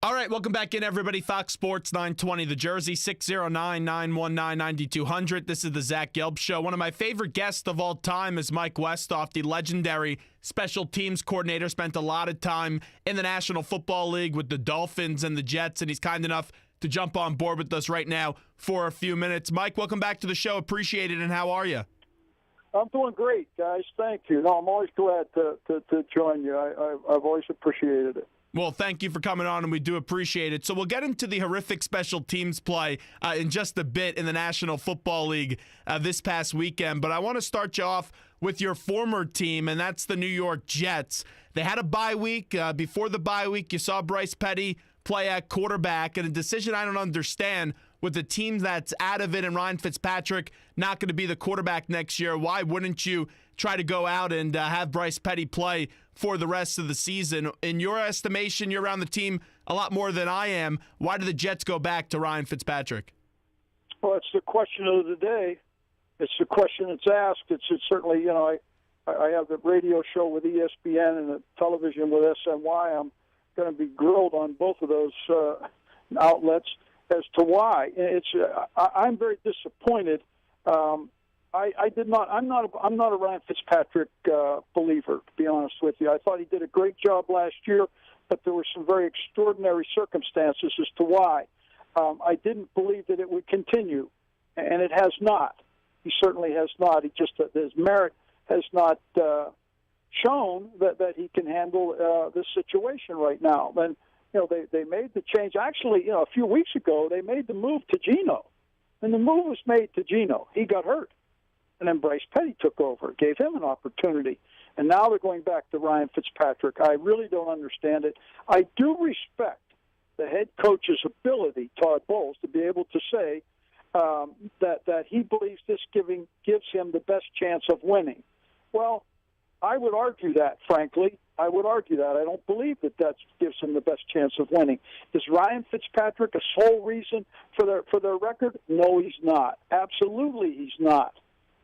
All right, welcome back in, everybody. Fox Sports 920, The Jersey, 609-919-9200. This is the Zach Gelb Show. One of my favorite guests of all time is Mike Westhoff, the legendary special teams coordinator. Spent a lot of time in the National Football League with the Dolphins and the Jets, and he's kind enough to jump on board with us right now for a few minutes. Mike, welcome back to the show. Appreciate it, and how are you? I'm doing great, guys. Thank you. No, I'm always glad to join you. I've always appreciated it. Well, thank you for coming on, and we do appreciate it. So we'll get into the horrific special teams play in just a bit in the National Football League this past weekend. But I want to start you off with your former team, and that's the New York Jets. They had a bye week. Before the bye week, you saw Bryce Petty play at quarterback, and a decision I don't understand with the team that's out of it and Ryan Fitzpatrick not going to be the quarterback next year. Why wouldn't you try to go out and have Bryce Petty play for the rest of the season? In your estimation, you're around the team a lot more than I am. Why do the Jets go back to Ryan Fitzpatrick? Well, it's the question of the day. It's the question that's asked. It's certainly, I have the radio show with ESPN and the television with SNY. I'm going to be grilled on both of those outlets as to why. I'm very disappointed. I'm not a Ryan Fitzpatrick believer, to be honest with you. I thought he did a great job last year, but there were some very extraordinary circumstances as to why. I didn't believe that it would continue, and it has not. He certainly has not. His merit has not shown that he can handle this situation right now. And they made the change. Actually, a few weeks ago, they made the move to Geno. And the move was made to Geno. He got hurt. And then Bryce Petty took over, gave him an opportunity. And now they're going back to Ryan Fitzpatrick. I really don't understand it. I do respect the head coach's ability, Todd Bowles, to be able to say that he believes this gives him the best chance of winning. Well, I would argue that, frankly. I would argue that. I don't believe that gives him the best chance of winning. Is Ryan Fitzpatrick a sole reason for their record? No, he's not. Absolutely he's not.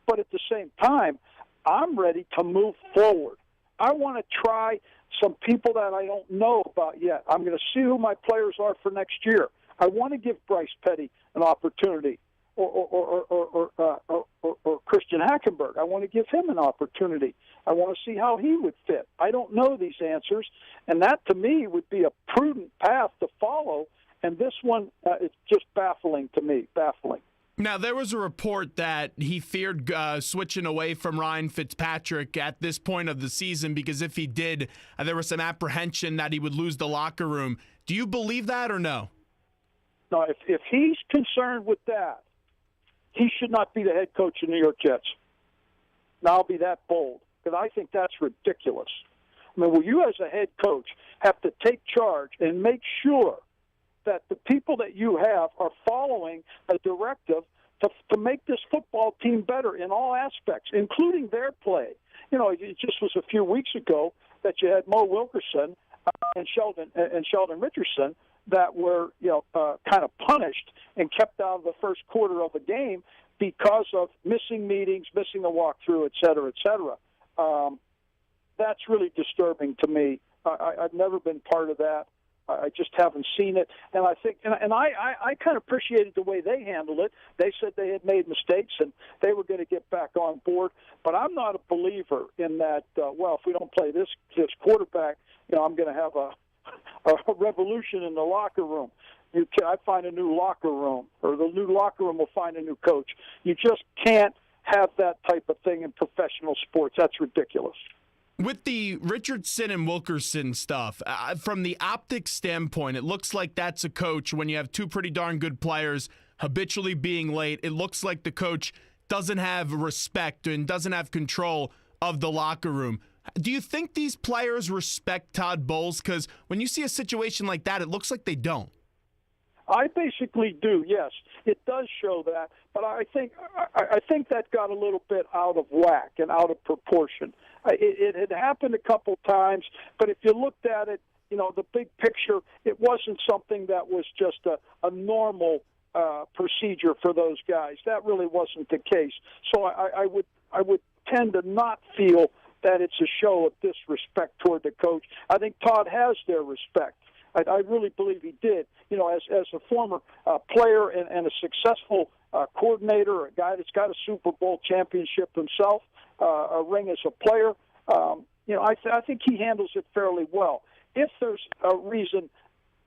But at the same time, I'm ready to move forward. I want to try some people that I don't know about yet. I'm going to see who my players are for next year. I want to give Bryce Petty an opportunity, or Christian Hackenberg. I want to give him an opportunity. I want to see how he would fit. I don't know these answers, and that to me would be a prudent path to follow. And this one is just baffling to me, baffling. Now, there was a report that he feared switching away from Ryan Fitzpatrick at this point of the season because if he did, there was some apprehension that he would lose the locker room. Do you believe that or no? No, if he's concerned with that, he should not be the head coach of the New York Jets. Now, I'll be that bold, because I think that's ridiculous. I mean, will you as a head coach have to take charge and make sure that the people that you have are following a directive to make this football team better in all aspects, including their play? It just was a few weeks ago that you had Mo Wilkerson and Sheldon Richardson that were kind of punished and kept out of the first quarter of the game because of missing meetings, missing a walkthrough, et cetera, et cetera. That's really disturbing to me. I've never been part of that. I just haven't seen it, and I think, and I kind of appreciated the way they handled it. They said they had made mistakes and they were going to get back on board. But I'm not a believer in that. If we don't play this quarterback, I'm going to have a revolution in the locker room. I find a new locker room, or the new locker room will find a new coach. You just can't have that type of thing in professional sports. That's ridiculous. With the Richardson and Wilkerson stuff, from the optics standpoint, it looks like that's a coach when you have two pretty darn good players habitually being late. It looks like the coach doesn't have respect and doesn't have control of the locker room. Do you think these players respect Todd Bowles? Because when you see a situation like that, it looks like they don't. I basically do, yes. It does show that, but I think that got a little bit out of whack and out of proportion. It had happened a couple times, but if you looked at it, the big picture, it wasn't something that was just a normal procedure for those guys. That really wasn't the case. So I would tend to not feel that it's a show of disrespect toward the coach. I think Todd has their respect. I really believe he did. As a former player and a successful coordinator, a guy that's got a Super Bowl championship himself, a ring as a player, I think he handles it fairly well. If there's a reason,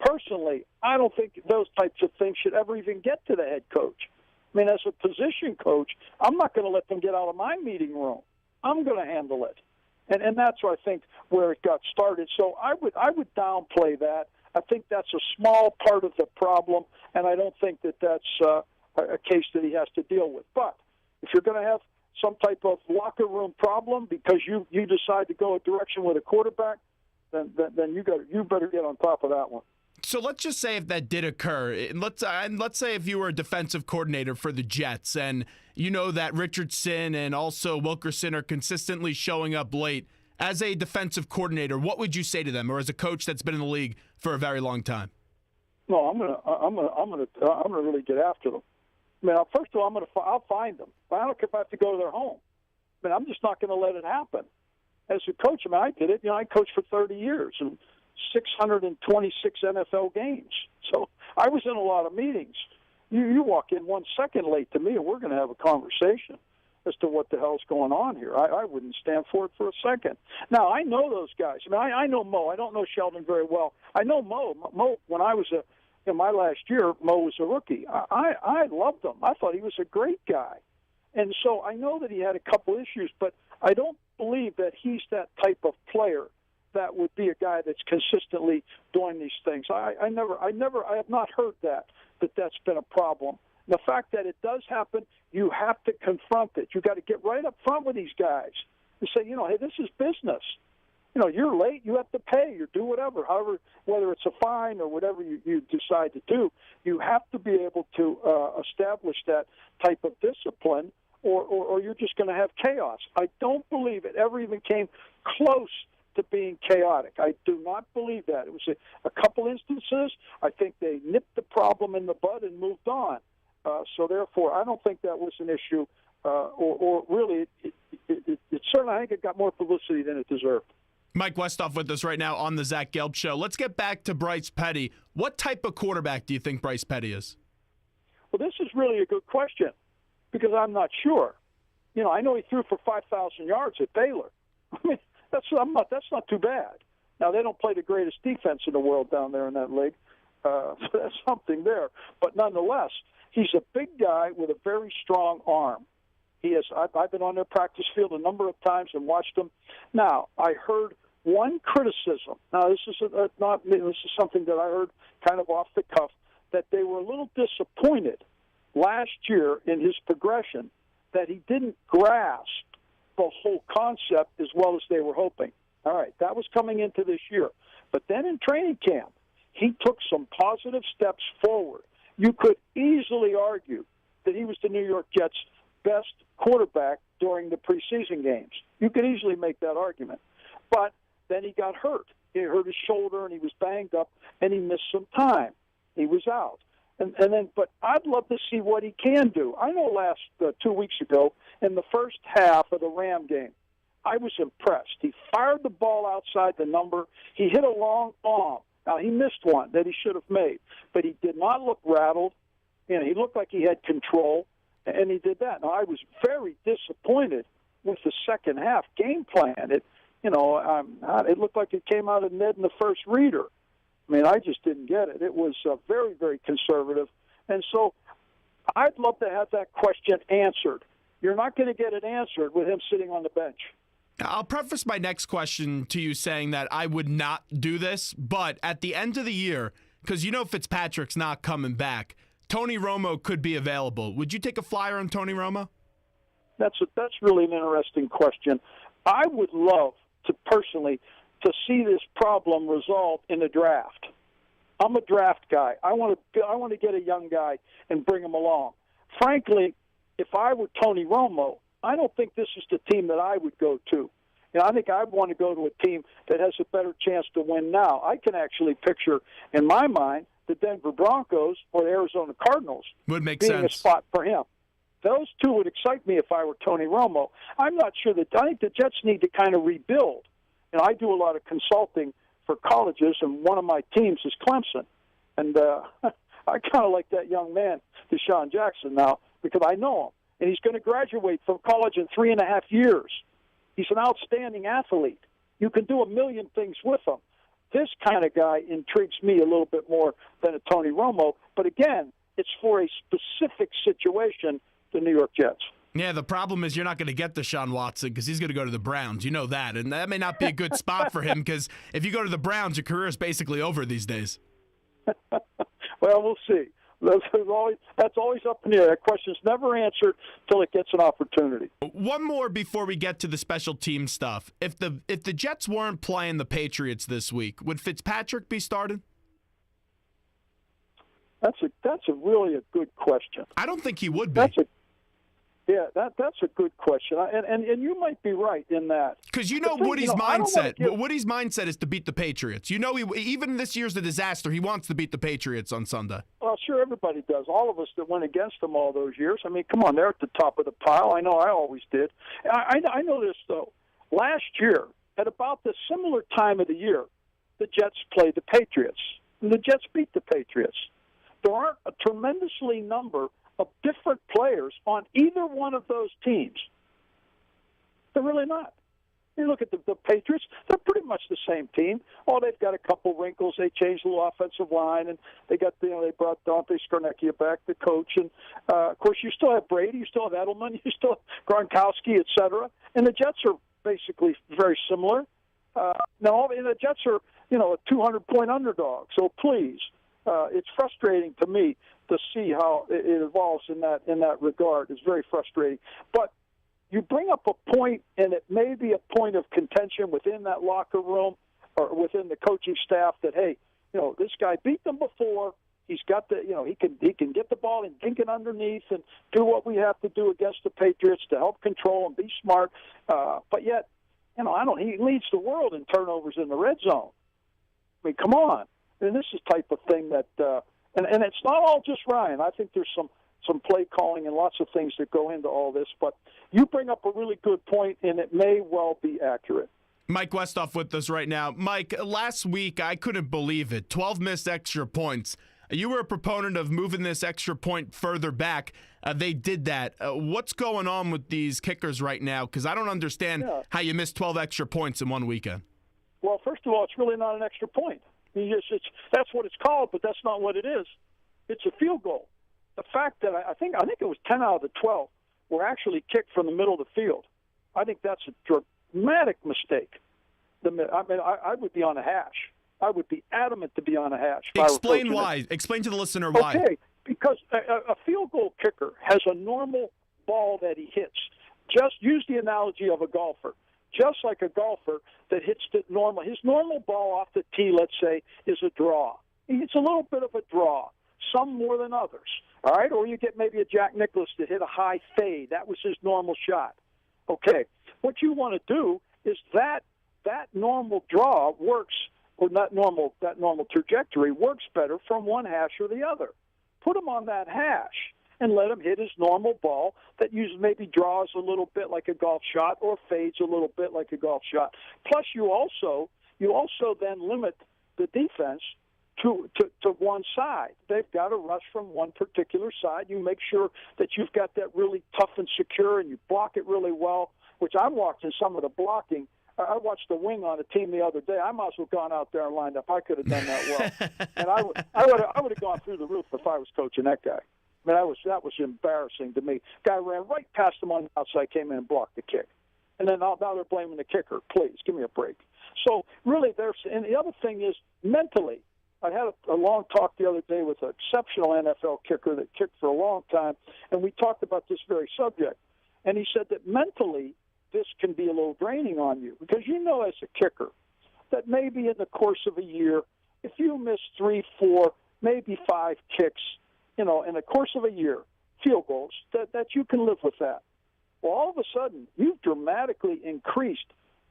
personally, I don't think those types of things should ever even get to the head coach. I mean, as a position coach, I'm not going to let them get out of my meeting room. I'm going to handle it. And that's, I think, where it got started. So I would downplay that. I think that's a small part of the problem, and I don't think that that's a case that he has to deal with. But if you're going to have some type of locker room problem because you decide to go a direction with a quarterback, then you better get on top of that one. So let's just say if that did occur, and let's say if you were a defensive coordinator for the Jets, and you know that Richardson and also Wilkerson are consistently showing up late. As a defensive coordinator, what would you say to them, or as a coach that's been in the league for a very long time? No, I'm gonna really get after them. I mean, first of all, I'll find them. I don't care if I have to go to their home. I mean, I'm just not going to let it happen. As a coach, I mean, I did it. I coached for 30 years and 626 NFL games. So I was in a lot of meetings. You walk in 1 second late to me, and we're going to have a conversation as to what the hell's going on here. I wouldn't stand for it for a second. Now, I know those guys. I mean, I know Mo. I don't know Sheldon very well. I know Mo. Mo, when I was in my last year, Mo was a rookie. I loved him. I thought he was a great guy. And so I know that he had a couple issues, but I don't believe that he's that type of player that would be a guy that's consistently doing these things. I have not heard that's been a problem. The fact that it does happen, you have to confront it. You got to get right up front with these guys and say, hey, this is business. You're late, you have to pay, or do whatever. However, whether it's a fine or whatever you decide to do, you have to be able to establish that type of discipline, or you're just going to have chaos. I don't believe it ever even came close to being chaotic. I do not believe that. It was a couple instances. I think they nipped the problem in the bud and moved on. So therefore, I don't think that was an issue, or really, it certainly, I think it got more publicity than it deserved. Mike Westhoff with us right now on the Zach Gelb Show. Let's get back to Bryce Petty. What type of quarterback do you think Bryce Petty is? Well, this is really a good question because I'm not sure. I know he threw for 5,000 yards at Baylor. I mean, that's not too bad. Now, they don't play the greatest defense in the world down there in that league, so that's something there. But nonetheless, he's a big guy with a very strong arm. I've been on their practice field a number of times and watched him. Now, I heard one criticism. Now, this is something that I heard kind of off the cuff, that they were a little disappointed last year in his progression that he didn't grasp the whole concept as well as they were hoping. All right, that was coming into this year. But then in training camp, he took some positive steps forward. You could easily argue that he was the New York Jets' best quarterback during the preseason games. You could easily make that argument. But then he got hurt. He hurt his shoulder, and he was banged up, and he missed some time. He was out. But I'd love to see what he can do. I know last 2 weeks ago, in the first half of the Ram game, I was impressed. He fired the ball outside the number. He hit a long bomb. Now, he missed one that he should have made, but he did not look rattled. He looked like he had control, and he did that. Now, I was very disappointed with the second half game plan. It looked like it came out of Ned in the first reader. I mean, I just didn't get it. It was very, very conservative. And so I'd love to have that question answered. You're not going to get it answered with him sitting on the bench. I'll preface my next question to you saying that I would not do this, but at the end of the year, because Fitzpatrick's not coming back, Tony Romo could be available. Would you take a flyer on Tony Romo? That's really an interesting question. I would love to personally see this problem resolved in the draft. I'm a draft guy. I want to get a young guy and bring him along. Frankly, if I were Tony Romo, I don't think this is the team that I would go to. I think I'd want to go to a team that has a better chance to win now. I can actually picture, in my mind, the Denver Broncos or the Arizona Cardinals would make being sense. A spot for him. Those two would excite me if I were Tony Romo. I'm not sure I think the Jets need to kind of rebuild. I do a lot of consulting for colleges, and one of my teams is Clemson. And I kind of like that young man, Deshaun Jackson, now, because I know him. And he's going to graduate from college in 3.5 years. He's an outstanding athlete. You can do a million things with him. This kind of guy intrigues me a little bit more than a Tony Romo. But again, it's for a specific situation, the New York Jets. Yeah, the problem is you're not going to get Deshaun Watson because he's going to go to the Browns. You know that. And that may not be a good spot for him because if you go to the Browns, your career is basically over these days. Well, we'll see. That's always up in the air. That question's never answered till it gets an opportunity. One more before we get to the special team stuff. If the Jets weren't playing the Patriots this week, would Fitzpatrick be started? That's a really a good question. I don't think he would be. That's a good question, and you might be right in that. Because Woody's mindset. Woody's mindset is to beat the Patriots. Even this year's a disaster. He wants to beat the Patriots on Sunday. Well, sure, everybody does. All of us that went against them all those years. I mean, come on, they're at the top of the pile. I know, I always did. I know this though. Last year, at about the similar time of the year, the Jets played the Patriots, and the Jets beat the Patriots. There aren't a tremendously number of different players on either one of those teams. They're really not. You look at the Patriots, they're pretty much the same team. Oh, they've got a couple wrinkles. They changed a little offensive line, and they brought Dante Scarnecchia back, the coach. And, of course, you still have Brady, you still have Edelman, you still have Gronkowski, et cetera. And the Jets are basically very similar. Now, the Jets are, a 200-point underdog. So, please, it's frustrating to me to see how it evolves in that regard. It's very frustrating. But you bring up a point, and it may be a point of contention within that locker room or within the coaching staff that, hey, this guy beat them before. He's got he can get the ball and dink it underneath and do what we have to do against the Patriots to help control and be smart. But yet, he leads the world in turnovers in the red zone. I mean, come on. And this is the type of thing that and it's not all just Ryan. I think there's some play calling and lots of things that go into all this. But you bring up a really good point, and it may well be accurate. Mike Westhoff with us right now. Mike, last week, I couldn't believe it. 12 missed extra points. You were a proponent of moving this extra point further back. They did that. What's going on with these kickers right now? Because I don't understand how you missed 12 extra points in one weekend. Well, first of all, it's really not an extra point. That's what it's called, but that's not what it is. It's a field goal. The fact that I think it was 10 out of the 12 were actually kicked from the middle of the field. I think that's a dramatic mistake. I would be on a hash. I would be adamant to be on a hash. Explain why. Explain to the listener why. Okay, because a field goal kicker has a normal ball that he hits. Just use the analogy of a golfer. Just like a golfer that hits his normal ball off the tee, let's say, is a draw. It's a little bit of a draw, some more than others. All right, or you get maybe a Jack Nicklaus that hit a high fade. That was his normal shot. Okay, what you want to do is that normal draw works, or that normal trajectory works better from one hash or the other. Put him on that hash and let him hit his normal ball that maybe draws a little bit like a golf shot or fades a little bit like a golf shot. Plus, you also then limit the defense to one side. They've got to rush from one particular side. You make sure that you've got that really tough and secure, and you block it really well, which I'm watching some of the blocking. I watched the wing on a team the other day. I might as well have gone out there and lined up. I could have done that well. And I would have gone through the roof if I was coaching that guy. I mean, that was embarrassing to me. Guy ran right past him on the outside, came in and blocked the kick. And then now they're blaming the kicker. Please, give me a break. So really, and the other thing is mentally, I had a long talk the other day with an exceptional NFL kicker that kicked for a long time, and we talked about this very subject. And he said that mentally, this can be a little draining on you because as a kicker that maybe in the course of a year, if you miss 3, 4, maybe 5 kicks, in the course of a year, field goals, that you can live with that. Well, all of a sudden, you've dramatically increased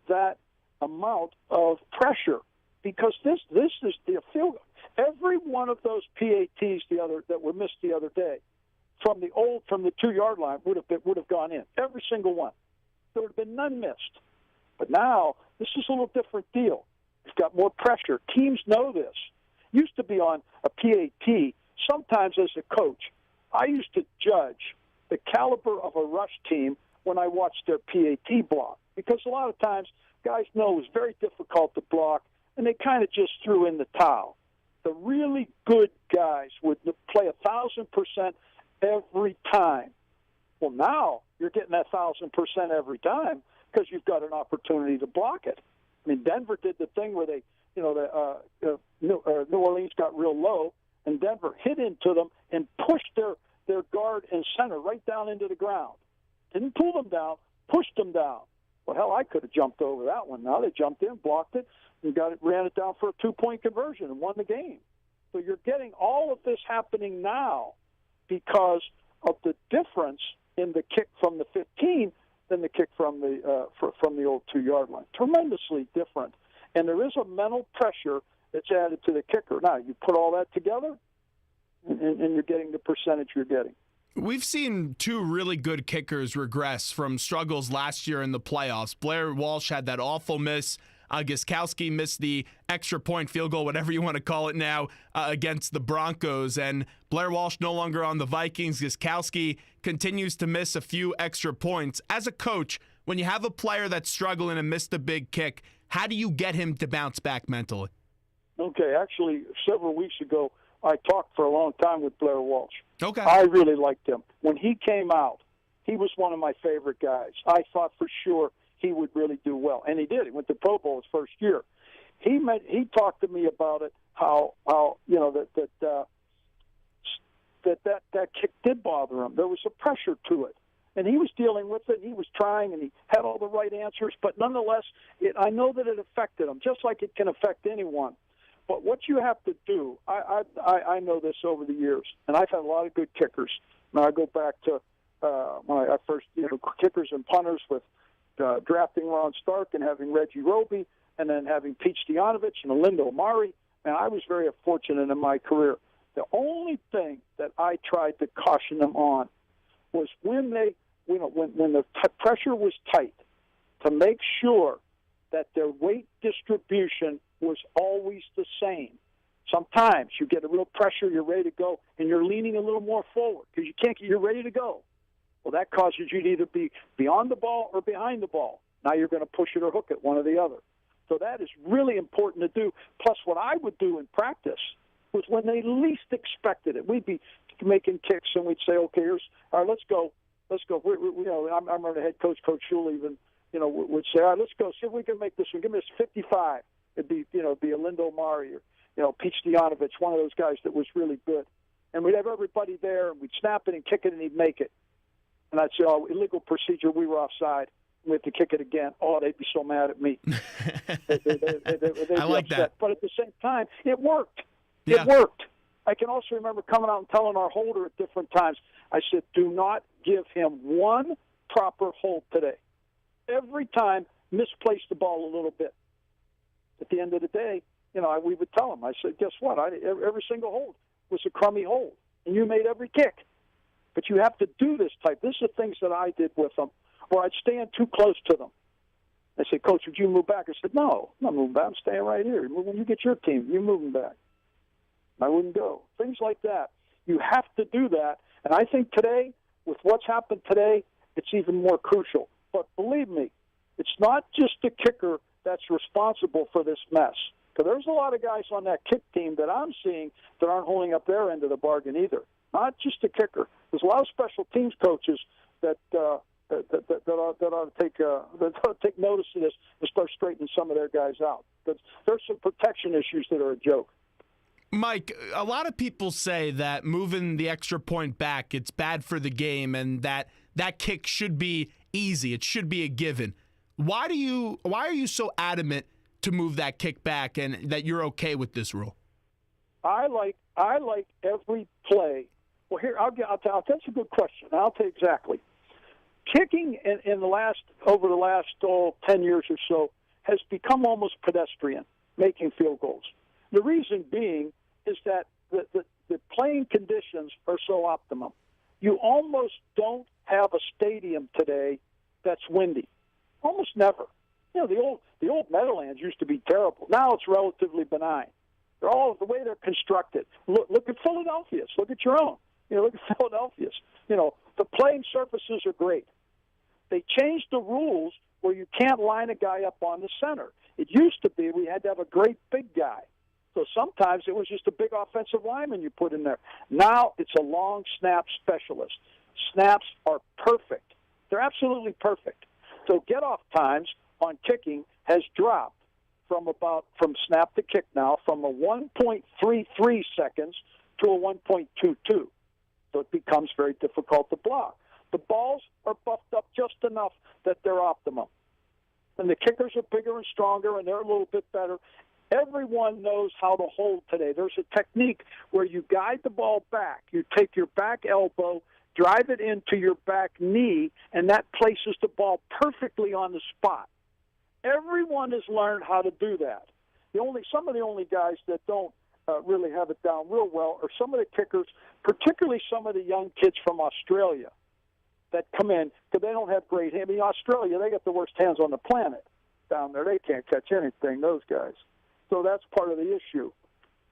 that amount of pressure because this is the field goal. Every one of those PATs that were missed the other day from the 2-yard line would have gone in. Every single one. There would have been none missed. But now, this is a little different deal. He's got more pressure. Teams know this. Used to be on a PAT. Sometimes as a coach, I used to judge the caliber of a rush team when I watched their PAT block, because a lot of times guys know it was very difficult to block, and they kind of just threw in the towel. The really good guys would play 1,000% every time. Well, now you're getting that 1,000% every time because you've got an opportunity to block it. I mean, Denver did the thing where they, New Orleans got real low, and Denver hit into them and pushed their guard and center right down into the ground. Didn't pull them down, pushed them down. Well, hell, I could have jumped over that one. Now they jumped in, blocked it, and ran it down for a 2-point conversion and won the game. So you're getting all of this happening now because of the difference in the kick from the 15 than the kick from the old 2-yard line. Tremendously different. And there is a mental pressure that's added to the kicker. Now, you put all that together, and you're getting the percentage you're getting. We've seen two really good kickers regress from struggles last year in the playoffs. Blair Walsh had that awful miss. Gostkowski missed the extra point field goal, whatever you want to call it now, against the Broncos. And Blair Walsh no longer on the Vikings. Gostkowski continues to miss a few extra points. As a coach, when you have a player that's struggling and missed a big kick, how do you get him to bounce back mentally? Okay, actually, several weeks ago, I talked for a long time with Blair Walsh. Okay. I really liked him. When he came out, he was one of my favorite guys. I thought for sure he would really do well, and he did. He went to Pro Bowl his first year. He talked to me about it, how that kick did bother him. There was a pressure to it, and he was dealing with it. He was trying, and he had all the right answers, but nonetheless, I know that it affected him, just like it can affect anyone. But what you have to do, I know this over the years, and I've had a lot of good kickers. Now I go back to when I first, kickers and punters with drafting Ron Stark and having Reggie Roby, and then having Pete Stoyanovich and Alindo Amari. And I was very fortunate in my career. The only thing that I tried to caution them on was when they, when the pressure was tight, to make sure that their weight distribution was always the same. Sometimes you get a real pressure, you're ready to go, and you're leaning a little more forward because you're ready to go. Well, that causes you to either be beyond the ball or behind the ball. Now you're going to push it or hook it, one or the other. So that is really important to do. Plus, what I would do in practice was when they least expected it. We'd be making kicks, and we'd say, okay, all right, let's go. I remember the head coach, Coach Shule, even, would say, all right, let's go. See if we can make this one. Give me this 55. It'd be Alindo Amari or, Pete Stoyanovich, one of those guys that was really good. And we'd have everybody there, and we'd snap it and kick it, and he'd make it. And I'd say, oh, illegal procedure, we were offside. We have to kick it again. Oh, they'd be so mad at me. they'd I like upset. that. But at the same time, it worked. Yeah. It worked. I can also remember coming out and telling our holder at different times, I said, do not give him one proper hold today. Every time, misplace the ball a little bit. At the end of the day, we would tell him, I said, guess what? Every single hold was a crummy hold, and you made every kick. But you have to do this type. This is the things that I did with them, or I'd stand too close to them. They said, Coach, would you move back? I said, no, I'm not moving back. I'm staying right here. When you get your team, you're moving back. I wouldn't go. Things like that. You have to do that. And I think today, with what's happened today, it's even more crucial. But believe me, it's not just the kicker that's responsible for this mess. Because there's a lot of guys on that kick team that I'm seeing that aren't holding up their end of the bargain either. Not just the kicker. There's a lot of special teams coaches that ought to take notice of this and start straightening some of their guys out. Because there's some protection issues that are a joke. Mike, a lot of people say that moving the extra point back, it's bad for the game, and that kick should be easy. It should be a given. Why are you so adamant to move that kick back, and that you're okay with this rule? I like every play. Well, here I'll tell. That's a good question. I'll tell you exactly. Kicking over the last 10 years or so has become almost pedestrian, making field goals. The reason being is that the playing conditions are so optimum. You almost don't have a stadium today that's windy. Almost never. The old Meadowlands used to be terrible. Now it's relatively benign. They're all the way they're constructed. Look at Philadelphia's. Look at your own. Look at Philadelphia's. The playing surfaces are great. They changed the rules where you can't line a guy up on the center. It used to be we had to have a great big guy. So sometimes it was just a big offensive lineman you put in there. Now it's a long snap specialist. Snaps are perfect. They're absolutely perfect. So get-off times on kicking has dropped from snap to kick now from a 1.33 seconds to a 1.22. So it becomes very difficult to block. The balls are buffed up just enough that they're optimum. And the kickers are bigger and stronger, and they're a little bit better. Everyone knows how to hold today. There's a technique where you guide the ball back. You take your back elbow, drive it into your back knee, and that places the ball perfectly on the spot. Everyone has learned how to do that. Some of the only guys that don't really have it down real well are some of the kickers, particularly some of the young kids from Australia that come in because they don't have great hands. Australia, they got the worst hands on the planet down there. They can't catch anything, those guys. So that's part of the issue.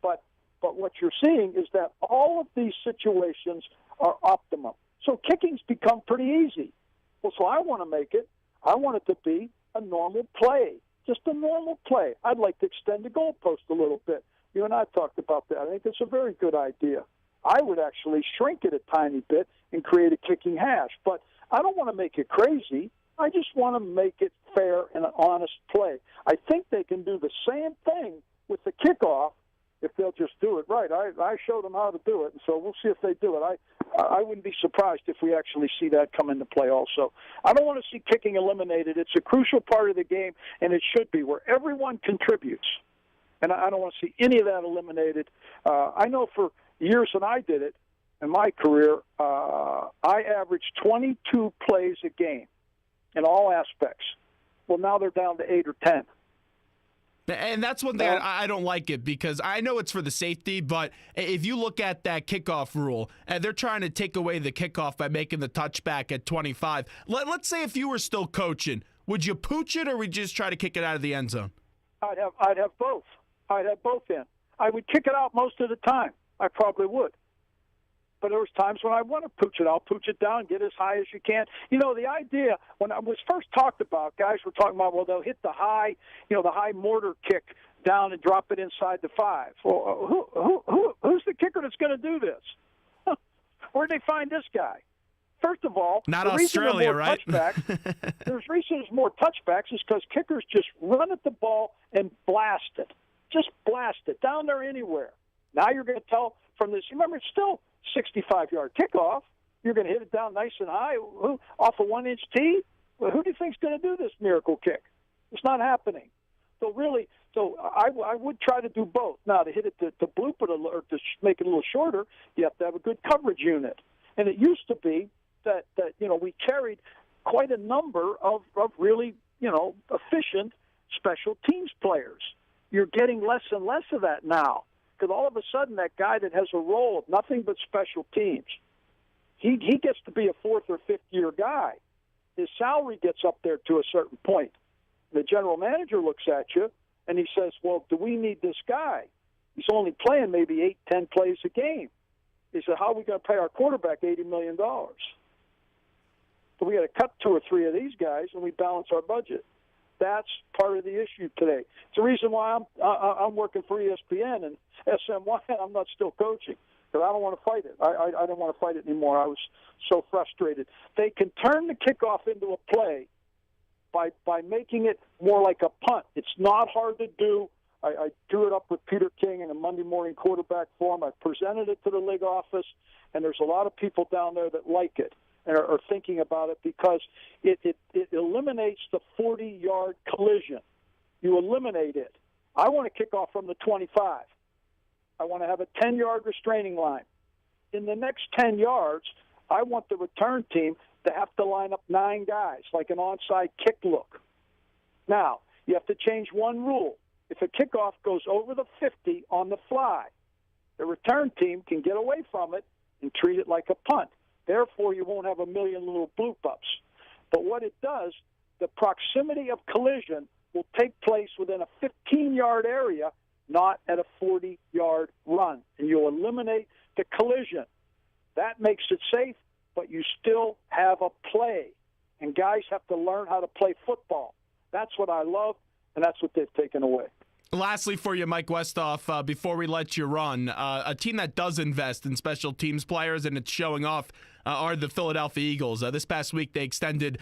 But what you're seeing is that all of these situations are optimum. So kicking's become pretty easy. Well, so I want it to be a normal play, just a normal play. I'd like to extend the goalpost a little bit. You and I talked about that. I think it's a very good idea. I would actually shrink it a tiny bit and create a kicking hash. But I don't want to make it crazy. I just want to make it fair and an honest play. I think they can do the same thing with the kickoff if they'll just do it right. I showed them how to do it, and so we'll see if they do it. I wouldn't be surprised if we actually see that come into play also. I don't want to see kicking eliminated. It's a crucial part of the game, and it should be, where everyone contributes. And I don't want to see any of that eliminated. I know for years when I did it in my career, I averaged 22 plays a game in all aspects. Well, now they're down to 8 or 10. And that's one thing I don't like it, because I know it's for the safety, but if you look at that kickoff rule, and they're trying to take away the kickoff by making the touchback at 25. Let's say if you were still coaching, would you pooch it or would you just try to kick it out of the end zone? I'd have both. I'd have both in. I would kick it out most of the time. I probably would. But there was times when I want to pooch it. I'll pooch it down, get as high as you can. The idea, when I was first talked about, guys were talking about, well, they'll hit the high mortar kick down and drop it inside the 5. Well, who's the kicker that's going to do this? Where'd they find this guy? First of all, not Australia, right? There's reason there's more touchbacks is because kickers just run at the ball and blast it. Just blast it down there anywhere. Now you're going to tell from this. Remember, it's still 65-yard kickoff. You're going to hit it down nice and high off a 1-inch tee. Well, who do you think's going to do this miracle kick? It's not happening. So I would try to do both. Now, to hit it to bloop it or to make it a little shorter, you have to have a good coverage unit. And it used to be that we carried quite a number of really efficient special teams players. You're getting less and less of that now, because all of a sudden that guy that has a role of nothing but special teams, he gets to be a 4th or 5th year guy. His salary gets up there to a certain point. The general manager looks at you and he says, well, do we need this guy? He's only playing maybe 8, 10 plays a game. He said, how are we going to pay our quarterback $80 million? So we got to cut 2 or 3 of these guys and we balance our budget. That's part of the issue today. It's the reason why I'm working for ESPN and SMY. I'm not still coaching because I don't want to fight it. I don't want to fight it anymore. I was so frustrated. They can turn the kickoff into a play by making it more like a punt. It's not hard to do. I drew it up with Peter King in a Monday morning quarterback forum. I presented it to the league office, and there's a lot of people down there that like it and are thinking about it because it eliminates the 40-yard collision. You eliminate it. I want to kick off from the 25. I want to have a 10-yard restraining line. In the next 10 yards, I want the return team to have to line up 9 guys, like an onside kick look. Now, you have to change one rule. If a kickoff goes over the 50 on the fly, the return team can get away from it and treat it like a punt. Therefore, you won't have a million little bloop-ups. But what it does, the proximity of collision will take place within a 15-yard area, not at a 40-yard run. And you'll eliminate the collision. That makes it safe, but you still have a play. And guys have to learn how to play football. That's what I love, and that's what they've taken away. Lastly for you, Mike Westhoff, before we let you run, a team that does invest in special teams players and it's showing off are the Philadelphia Eagles. This past week they extended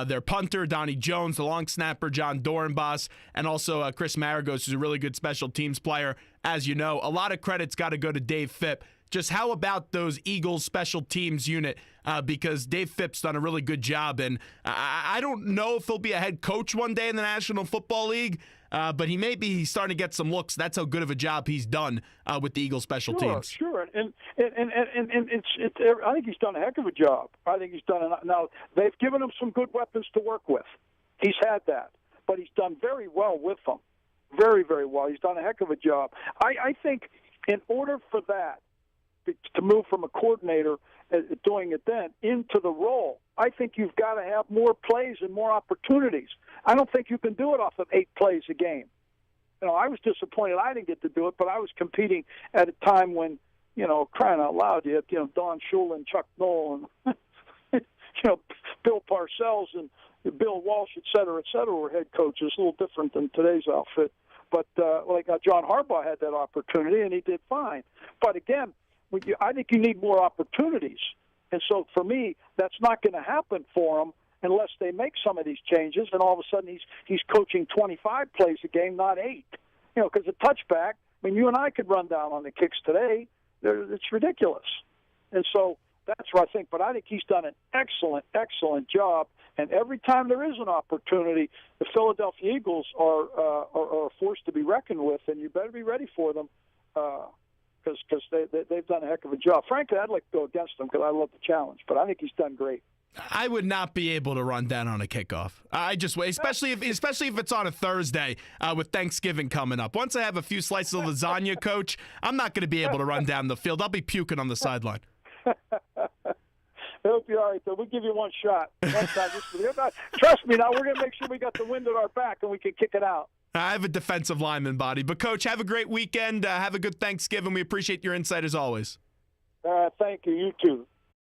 their punter, Donnie Jones, the long snapper, John Dorenbos, and also Chris Maragos, who's a really good special teams player. As you know, a lot of credit's got to go to Dave Phipp. Just how about those Eagles special teams unit? Because Dave Phipp's done a really good job, and I don't know if he'll be a head coach one day in the National Football League, but he's starting to get some looks. That's how good of a job he's done with the Eagles special teams. Sure, and I think he's done a heck of a job. I think he's done now. They've given him some good weapons to work with. He's had that, but he's done very well with them, very, very well. He's done a heck of a job. I think in order for that to move from a coordinator doing it then into the role, I think you've got to have more plays and more opportunities. I don't think you can do it off of 8 plays a game. I was disappointed I didn't get to do it, but I was competing at a time when, crying out loud, you had, Don Shula and Chuck Noll and, Bill Parcells and Bill Walsh, et cetera, were head coaches, a little different than today's outfit. But John Harbaugh had that opportunity, and he did fine. But again, I think you need more opportunities. And so for me, that's not going to happen for him unless they make some of these changes, and all of a sudden he's coaching 25 plays a game, not 8. Because a touchback, you and I could run down on the kicks today. It's ridiculous. And so that's what I think. But I think he's done an excellent, excellent job. And every time there is an opportunity, the Philadelphia Eagles are a force to be reckoned with, and you better be ready for them. Because they've done a heck of a job. Frankly, I'd like to go against them because I love the challenge, but I think he's done great. I would not be able to run down on a kickoff. I just wait, especially if it's on a Thursday with Thanksgiving coming up. Once I have a few slices of lasagna, Coach, I'm not going to be able to run down the field. I'll be puking on the sideline. I hope you're all right, though. We'll give you one shot. Trust me, now we're going to make sure we got the wind at our back and we can kick it out. I have a defensive lineman body. But, Coach, have a great weekend. Have a good Thanksgiving. We appreciate your insight as always. Thank you. You too.